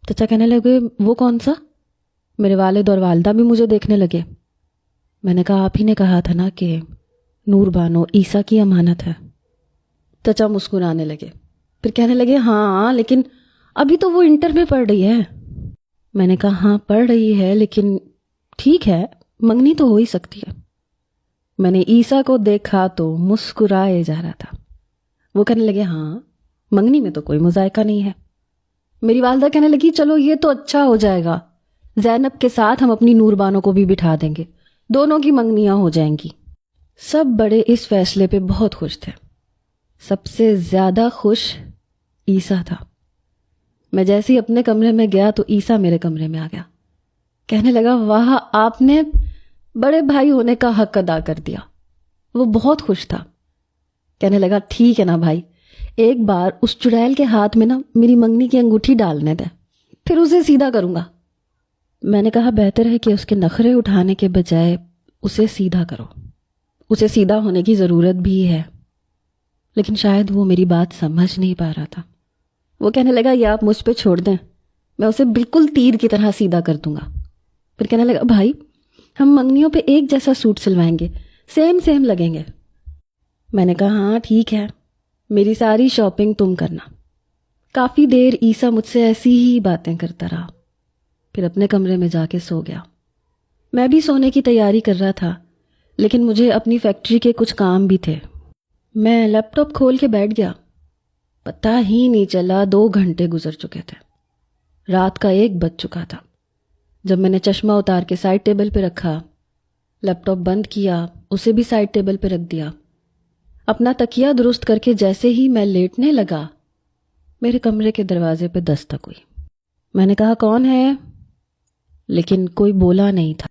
چچا کہنے لگے وہ کون سا؟ میرے والد اور والدہ بھی مجھے دیکھنے لگے۔ میں نے کہا آپ ہی نے کہا تھا نا کہ نور بانو عیسیٰ کی امانت ہے۔ چچا مسکرانے لگے، پھر کہنے لگے ہاں لیکن ابھی تو وہ انٹر میں پڑھ رہی ہے۔ میں نے کہا ہاں پڑھ رہی ہے لیکن ٹھیک ہے، منگنی تو ہو ہی سکتی ہے۔ میں نے عیسیٰ کو دیکھا تو مسکرائے جا رہا تھا۔ وہ کہنے لگے ہاں منگنی میں تو کوئی مذائقہ نہیں ہے۔ میری والدہ کہنے لگی چلو یہ تو اچھا ہو جائے گا، زینب کے ساتھ ہم اپنی نور بانو کو بھی بٹھا دیں گے، دونوں کی منگنیاں ہو جائیں گی۔ سب بڑے اس فیصلے پہ بہت خوش تھے، سب سے زیادہ خوش عیسیٰ تھا۔ میں جیسے ہی اپنے کمرے میں گیا تو عیسیٰ میرے کمرے میں آ گیا، کہنے لگا واہ آپ نے بڑے بھائی ہونے کا حق ادا کر دیا۔ وہ بہت خوش تھا، کہنے لگا ٹھیک ہے نا بھائی، ایک بار اس چڑیل کے ہاتھ میں نا میری منگنی کی انگوٹھی ڈالنے دے، پھر اسے سیدھا کروں گا۔ میں نے کہا بہتر ہے کہ اس کے نخرے اٹھانے کے بجائے اسے سیدھا کرو، اسے سیدھا ہونے کی ضرورت بھی ہے۔ لیکن شاید وہ میری بات سمجھ نہیں پا رہا تھا۔ وہ کہنے لگا یہ آپ مجھ پہ چھوڑ دیں، میں اسے بالکل تیر کی طرح سیدھا کر دوں گا۔ پھر کہنے لگا بھائی ہم منگنیوں پہ ایک جیسا سوٹ سلوائیں گے، سیم لگیں گے۔ میں نے کہا ہاں ٹھیک ہے، میری ساری شاپنگ تم کرنا۔ کافی دیر عیسیٰ مجھ سے ایسی ہی باتیں کرتا رہا، پھر اپنے کمرے میں جا کے سو گیا۔ میں بھی سونے کی تیاری کر رہا تھا، لیکن مجھے اپنی فیکٹری کے کچھ کام بھی تھے۔ میں لیپ ٹاپ کھول کے بیٹھ گیا، پتہ ہی نہیں چلا 2 گھنٹے گزر چکے تھے، رات کا 1 بج چکا تھا۔ جب میں نے چشمہ اتار کے سائڈ ٹیبل پہ رکھا، لیپ ٹاپ بند کیا، اسے بھی سائڈ ٹیبل پہ رکھ دیا، اپنا تکیہ درست کر کے جیسے ہی میں لیٹنے لگا، میرے کمرے کے دروازے پہ دستک ہوئی۔ میں نے کہا کون ہے؟ لیکن کوئی بولا نہیں تھا۔